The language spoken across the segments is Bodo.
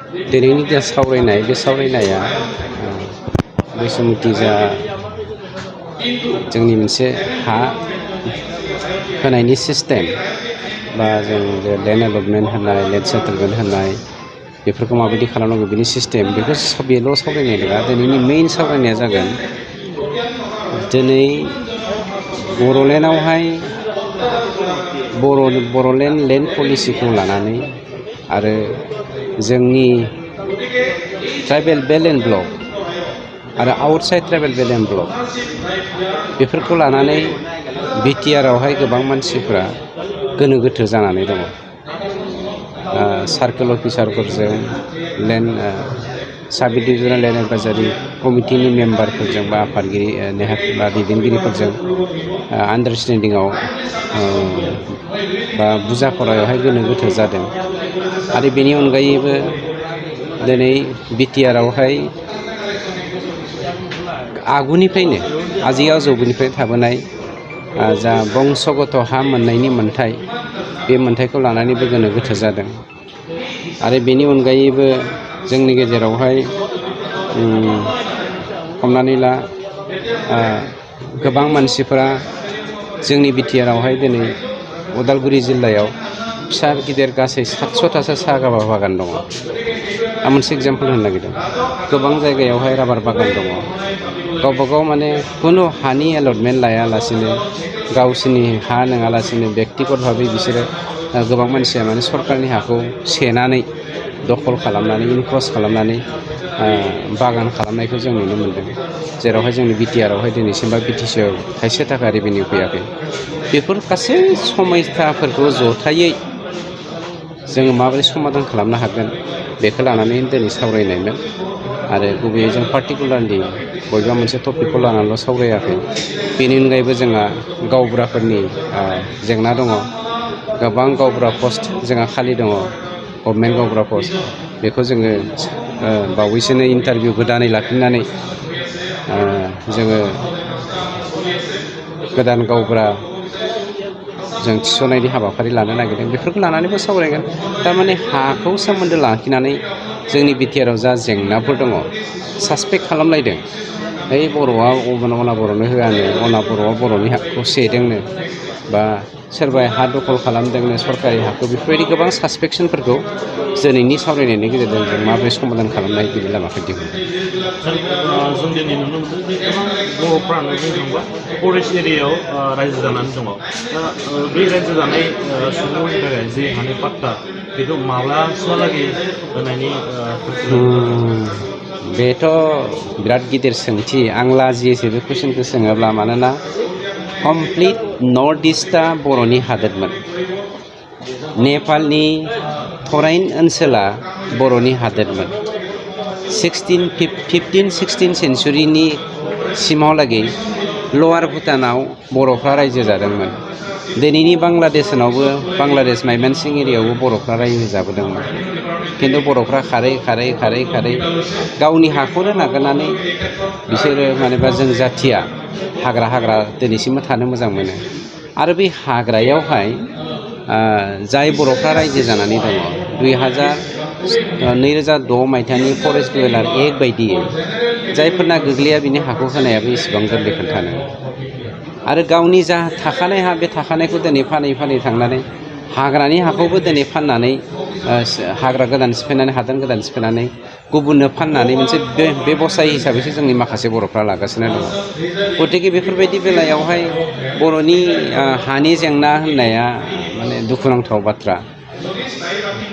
दिनैनि जा सावरायनाय बे सावरायनाया बैसुमुथि जा जोंनि मोनसे हा होनायनि सिस्टेम बा जों लेन्ड एलटमेन्ट होनाय लेन्ड सेटेलमेन्ट होनाय बेफोरखौ माबायदि खालामनांगौ बिनि सिस्टेम बेखौ बेल' सावरायनाय नङा। दिनैनि मेइन सावरायनाया जागोन दिनै बर'लेण्डआवहाय बर'लेण्ड लेन्ड पलिसिखौ लानानै आरो जोंनि ट्राइबेल बेल्ट एन्ड ब्लक आरो outside tribal belt and block बेफोरखौ लानानै बिटिआरआवहाय गोबां मानसिफ्रा गोनो गोथो जानानै दङ। सार्कोल अफिसारफोरजों लेन्ड साब डिभिजनेल लेन्ड एडभाइजारि कमिटिनि मेम्बारफोरजों बा आफादगिरि नेहाद बा दैदेनगिरिफोरजों आन्डारस्टेन्डिंआव बा बुजाफरायावहाय गोनो गोथो जादों। आरो बेनि अनगायैबो दिनै बिटिआरआवहाय आगुनिफ्रायनो आजै आजौनिफ्राय थाबोनाय जा बंसगत हा मोननायनि मोन्थाय बे मोन्थायखौ लानानैबो गोनो गोथो जादों। आरो बेनि अनगायैबो जोंनि गेजेरावहाय हमनानै ला गोबां मानसिफोरा जोंनि बिटिआरआवहाय दिनै उदालगुरि जिल्लायाव फिसा गिदिर गासै 700थासो साहा बागान दङ। आं मोनसे एग्जाम्पल होनो नागिरदों। गोबां जायगायावहाय राबार बागान दङ। गावबागाव माने खुनु हानि एलटमेन्ट लायालासिनो गावसोरनि हा नङालासिनो बेक्तिगत भाबै बिसोरो गोबां मानसिया माने सरकारनि हाखौ सेनानै दखल खालामनानै इनक्रस खालामनानै बागान खालामनायखौ जों नुनो मोन्दों। जेरावहाय जोंनि बिटिआरआवहाय दिनैसिम बा बिटिसिआव थाइसे थाखा रेभिनिउ फैयाखै। बेफोर गासै समयसाफोरखौ जथायै जोङो माबोरै समाधान खालामनो हागोन बेखौ लानानै दिनै सावरायनायमोन। आरो गुबैयै जों पार्टिकुलारलि बबेबा मोनसे टपिकखौ लानानैल' सावरायाखै। बेनि अनगायैबो जोंहा गावबुराफोरनि जेंना दङ। गोबां गावबुरा पस्ट जोंहा खालि दङ, गभर्नमेन्ट गावबुरा पस्ट। बेखौ जोङो बावैसोनो इन्टारभिउ गोदानै लाफिननानै जोङो गोदान गावबुरा जों थिसननायनि हाबाफारि लानो नागिरदों। बेफोरखौ लानानैबो सावरायगोन। थारमाने हाखौ सोमोन्दो लाखिनानै जोंनि बिटिआरआव जा जेंनाफोर दङ सासपेक्ट खालामलायदों। ओइ बर'आ अना बर'नो होआनो, अना बर'आ बर'नि हाखौ सेदोंनो, बा सोरबाया हा दखल खालामदोंनो सरकारि हाखौ, बेफोरबायदि गोबां सासपेक्सनफोरखौ दिनैनि सावरायनायनि गेजेरजों जों माबोरै समाधान खालामनाय बिनि लामाखौ दिहुनगोन। जों दिनै नुनो मोनदों जे गोबां बर'फ्रानो बुंनो थाङोबा फरेस्ट एरियायाव रायजो जानानै दङ। दा बे रायजो जानाय सुबुंफोरनि थाखाय जे हानि पाट्टा बेखौ माब्लासिमहालागै होनायनि बेथ' बिराद गिदिर सोंथि। आं लाजियोसो बे कुइसनखौ सोङोब्ला। मानोना कमप्लिट नर्थ इस्टआ बर'नि हादोरमोन। नेपालनि थराइन ओनसोला बर'नि हादोरमोन। 15-16 सेन्सुरिनि सिमावलागै लवार भुटानाव बर'फ्रा रायजो जादोंमोन। दिनैनि बांलादेशनावबो बांलादेश माइमानसिं एरियायावबो बर'फ्रा रायजो जाबोदोंमोन। खिन्थु बर'फ्रा खारै गावनि हाखौनो नागारनानै बिसोरो मानेबा जों जाथिया हाग्रा दिनैसिमबो थानो मोजां मोनो। आरो बे हाग्रायावहाय जाय बर'फ्रा रायजो जानानै दङ 2006 मायथाइनि फरेस्ट डुवेलार एक्ट बायदियै जायफोरना गोग्लैया बिनि हाखौ होनायाबो इसेबां गोरलै खोथा नङा। आरो गावनि जा थाखानाय हा बे थाखानायखौ दिनै फानै थांनानै हाग्रानि हाखौबो दिनै फाननानै हाग्रा गोदान सिफायनानै हादान गोदान सिफायनानै गुबुननो फाननानै मोनसे बेबसाय हिसाबैसो जोंनि माखासे बर'फ्रा लागासिनो दङ। गतिके बेफोरबायदि बेलायावहाय बर'नि हानि जेंना होननाया माने दुखुनांथाव बाथ्रा।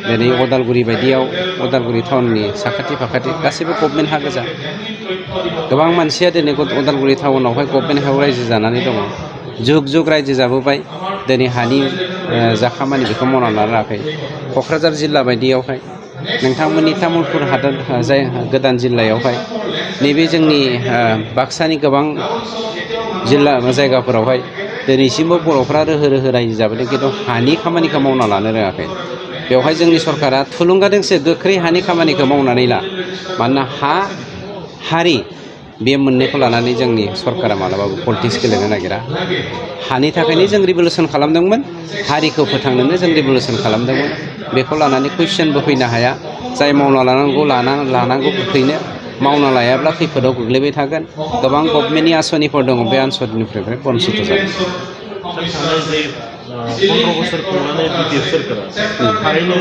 दिनै उदालगुरि बायदियाव उदालगुरि टाउननि साखाथि फाखाथि गासैबो गभर्नमेन्ट हा गोजा। गोबां मानसिया दिनै उदालगुरि टाउनावहाय गभर्नमेन्ट हायाव रायजो जानानै दङ। जुग रायजो जाबोबाय। दिनै हानि जा खामानि बेखौ मावना लानो रोङाखै। क'क्राझार जिल्ला बायदियावहाय नोंथांमोननि तामुलपुर हादोर जाय गोदान जिल्लायावहाय नैबे जोंनि बाक्सानि गोबां जिल्ला जायगाफोरावहाय दिनैसिमबो बर'फ्रा रोहो रायजो जाबोदों। खिन्थु हानि खामानिखौ मावना लानो रोङाखै। बेवहाय जोंनि सरकारा थुलुंगादोंसो गोख्रै हानि खामानिखौ मावनानै ला। मानोना हारि बे मोननैखौ लानानै जोंनि सरकारा मालाबाबो पलिटिक्स गेलेनो नागिरा हानि थाखायनो जों रिभलुसन खालामदोंमोन हारिखौ फोथांनोनो जों रिभलुसन खालामदोंमोन बेखौ लानानै कुइसनबो फैनो हाया जाय मावना लानांगौ गोख्रैनो मावना लायाब्ला खैफोदाव गोग्लैबाय थागोन गोबां गभर्नमेन्टनि आसनिफोर दङ बे आसनिफोरनिफ्राय बन्सित जागोन 15 बोसोर खुंनानै बिटिआर सोरखारा थारैनो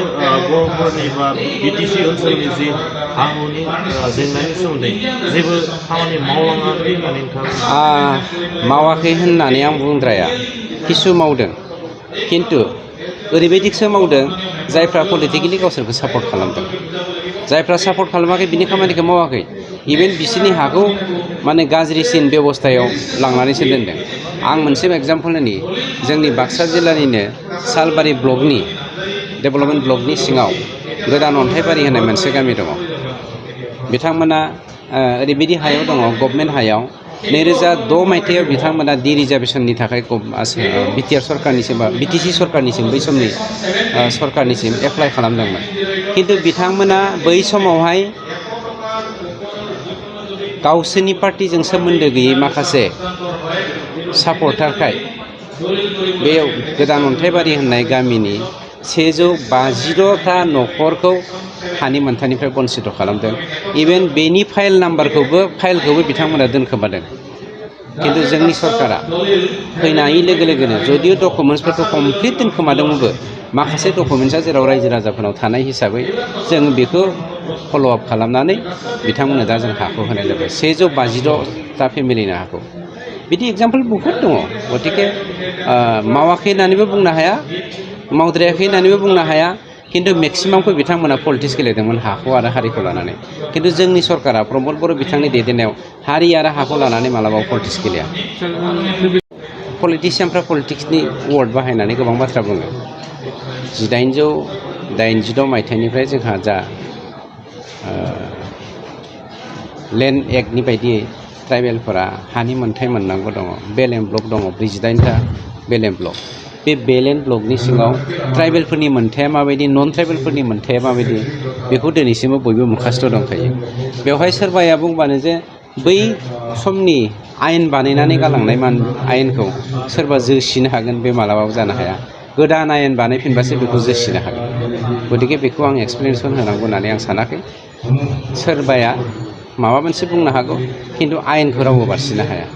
बर'फोरनि बा बिटिसि ओनसोलनि जि हा हुनि जेंनानि सोमोन्दै जेबो खामानि मावलाङाखै होननानै नोंथाङा मावाखै होननानै आं बुंद्राया किसु मावदों खिन्थु ओरैबायदिसो मावदों जायफ्रा पलिटिकेलि गावसोरखौ सापर्ट खालामदों जायफ्रा सापर्ट खालामाखै बिनि खामानिखौ मावाखै इभेन बिसोरनि हाखौ माने गाज्रिसिन बेबस्थायाव लांनानैसो दोनदों आं मोनसे एग्जाम्पल होनि जोंनि बाक्सा जिल्लानिनो सालबारि ब्लकनि डेभेलपमेन्ट ब्लकनि सिङाव गोदान अन्थाइबारि होननाय मोनसे गामि दङ बिथांमोना ओरैबायदि हायाव दङ गभर्नमेन्ट हायाव 2006 मायथाइयाव बिथांमोना डि रिजार्भेसननि थाखाय बिटिआर सरकारनिसिम बा बिटिसि सरकारनिसिम बै समनि सरकारनिसिम एप्लाइ खालामदोंमोन खिन्थु बिथांमोना बै समावहाय गावसोरनि पार्टिजों सोमोन्दो गैयै माखासे सापर्टारखाय बे गोदान अन्थाइबारि होननाय गामिनि 152टा न'खरखौ हानि मोनथायनिफ्राय बन्सित खालामदों इभेन बेनि फाइलखौबो बिथांमोना दोनखोमादों खिन्थु जोंनि सरकारा फैनाय लोगो लोगोनो जदिव डकुमेन्ट्सफोरखौ कमप्लिट दोनखोमादोंमोनबो माखासे डकुमेन्ट्सआ जेराव रायजो राजाफोरनाव थानाय हिसाबै जों बेखौ फल' आप खालामनानै बिथांमोननो दा जों हाखौ होनाय जाबाय 152टा फेमिलिनो हाखौ बिदि एग्जाम्पल बहुद दङ गतिके मावाखै होननानैबो बुंनो हाया मावद्रायाखै होननानैबो बुंनो हाया खिन्थु मेक्सिमामखौ बिथांमोना पलिटिक्स गेलेदोंमोन हाखौ आरो हारिखौ लानानै खिन्थु जोंनि सरकारा प्रमद बर' बिथांनि दैदेननायाव हारि आरो हाखौ लानानै मालाबाबो पलिटिक्स गेलेया पलिटिसियानफ्रा पलिटिक्सनि वार्ड बाहायनानै गोबां बाथ्रा बुङो 1886 मायथाइनिफ्राय जोंहा जा लेन्ड एक्टनि बायदियै ट्राइबेलफोरा हानि मोनथाय मोननांगौ दङ बेलेन ब्लक दङ 48टा बेलेन ब्लक बे बेलेन ब्लकनि सिङाव ट्राइबेलफोरनि मोनथाया माबायदि नन ट्राइबेलफोरनि मोनथाया माबायदि बेखौ दिनैसिमबो बयबो मुखास्थ' दंखायो बेवहाय सोरबाया बुंबानो जे बै समनि आयेन बानायनानै गालांनाय आयेनखौ सोरबा जोसिनो हागोन बे मालाबाबो जानो हाया गोदान आयेन बानायफिनबासो बेखौ जोसिनो हागोन गतिके बेखौ आं एक्सप्लेनेसन होनांगौ होननानै आं सानाखै सोरबाया माबा मोनसे बुंनो हागौ खिन्थु आयेनखौ रावबो बारसिनो हाया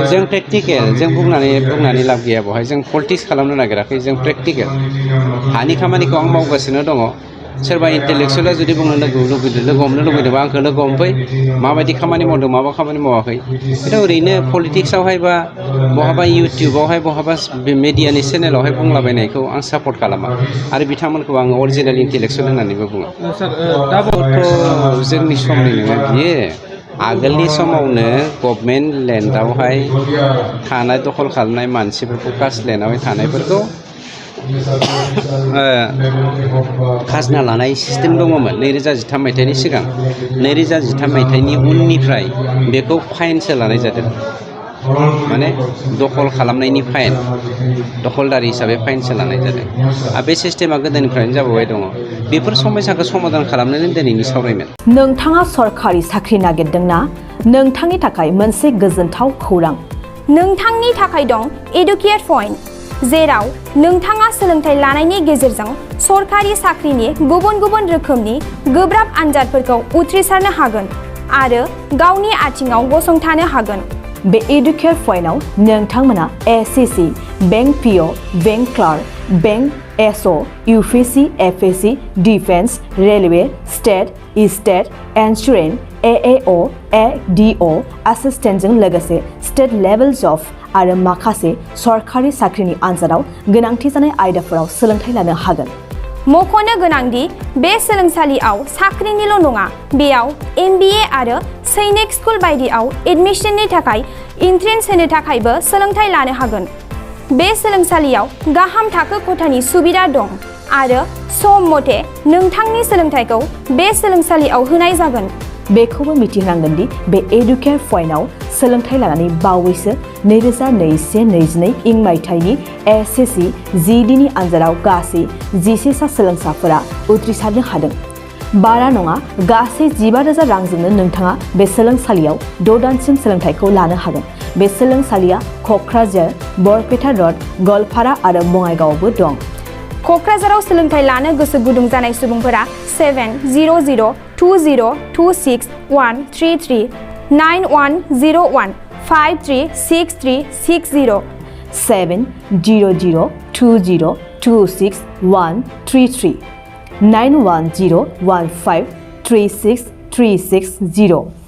जों प्रेक्टिकेल जों बुंनानै लाब गैया बेवहाय जों पलिटिक्स खालामनो नागिराखै जों प्रेक्टिकेल हानि खामानिखौ आं मावगासिनो दङ सोरबा इन्टेलेक्सुवेला जुदि बुंनो लोगो हमनो लुबैदोंबा आंखौ लोगो हमफै माबायदि खामानि मावदों माबा खामानि मावाखै खिन्थु ओरैनो पलिटिक्सआवहाय बा बहाबा इउटिउबावहाय बहाबा मिडियानि चेनेलावहाय बुंलाबायनायखौ आं सापर्ट खालामा आरो बिथांमोनखौ आं अरिजिनेल इन्टेलेक्सुवेल होननानैबो बुङो जोंनि समनि नङा बियो आगोलनि समावनो गभर्नमेन्ट लेन्डआवहाय थानाय दखल खालामनाय मानसिफोरखौ कास्ट लेन्डआवहाय थानायफोरखौ खाजोना लानाय सिस्टेम दङमोन 2013 मायथाइनि सिगां 2013 मायथाइनि उननिफ्राय बेखौ फाइनसो लानाय जादों माने दखल खालामनायनि फाइन दखलदारि हिसाबै फाइनसो लानाय जादों आरो बे सिस्टेमा गोदोनिफ्रायनो जाबोबाय दङ बेफोर समस्याखौ समाधान खालामनानै दिनैनि सावरायमेल नोंथाङा सरकारि साख्रि नागिरदोंना नोंथांनि थाखाय मोनसे गोजोनथाव खौरां नोंथांनि थाखाय दं एडुकेट पइन्ट जेराव नोंथाङा सोलोंथाइ लानायनि गेजेरजों सरकारि साख्रिनि गुबुन गुबुन रोखोमनि गोब्राब आनजादफोरखौ उथ्रिसारनो हागोन आरो गावनि आथिङाव गसंथानो हागोन बे एडुकेट पइन्टआव नोंथांमोना SSC bank PO bank clerk bank SO UPSC एफएससि डिफेन्स रेलवे स्टेट इन्सुरेन्स एएअ एडिअ एसिस्टेन्टजों लोगोसे स्टेट लेभेल जब आरो माखासे सरकारि साख्रिनि आनजादाव गोनांथि जानाय आयदाफोराव सोलोंथाइ लानो हागोन मख'नो गोनांदि बे सोलोंसालियाव साख्रिनिल' नङा बेयाव MBA आरो सैनिक स्कुल बायदियाव एडमिशननि थाखाय एन्ट्रेन्स होनो थाखायबो सोलोंथाइ लानो हागोन बे सोलोंसालियाव गाहाम थाखो खथानि सुबिदा दं आरो सम मथे नोंथांनि सोलोंथाइखौ बे सोलोंसालियाव होनाय जागोन बेखौबो मिथिनांगोन दि बे एडुकेट पइन्टआव सोलोंथाइ लानानै बावैसो 2021-22 इं मायथाइनि एसएससि जिडिनि आनजादाव गासै 11 सा सोलोंसाफोरा उथ्रिसारनो हादों बारा नङा गासै 15,000 रांजोंनो नोंथाङा बे सोलोंसालियाव 6 दानसिम सोलोंथाइखौ लानो हागोन। बे सोलोंसालिया क'क्राझार, बरपेटा र'ड, गवालपारा आरो बङाइगावआवबो दं। क'क्राझाराव सोलोंथाइ लानो गोसो गुदुं जानाय सुबुंफोरा 700262133 9101536360 70020262133 9101536360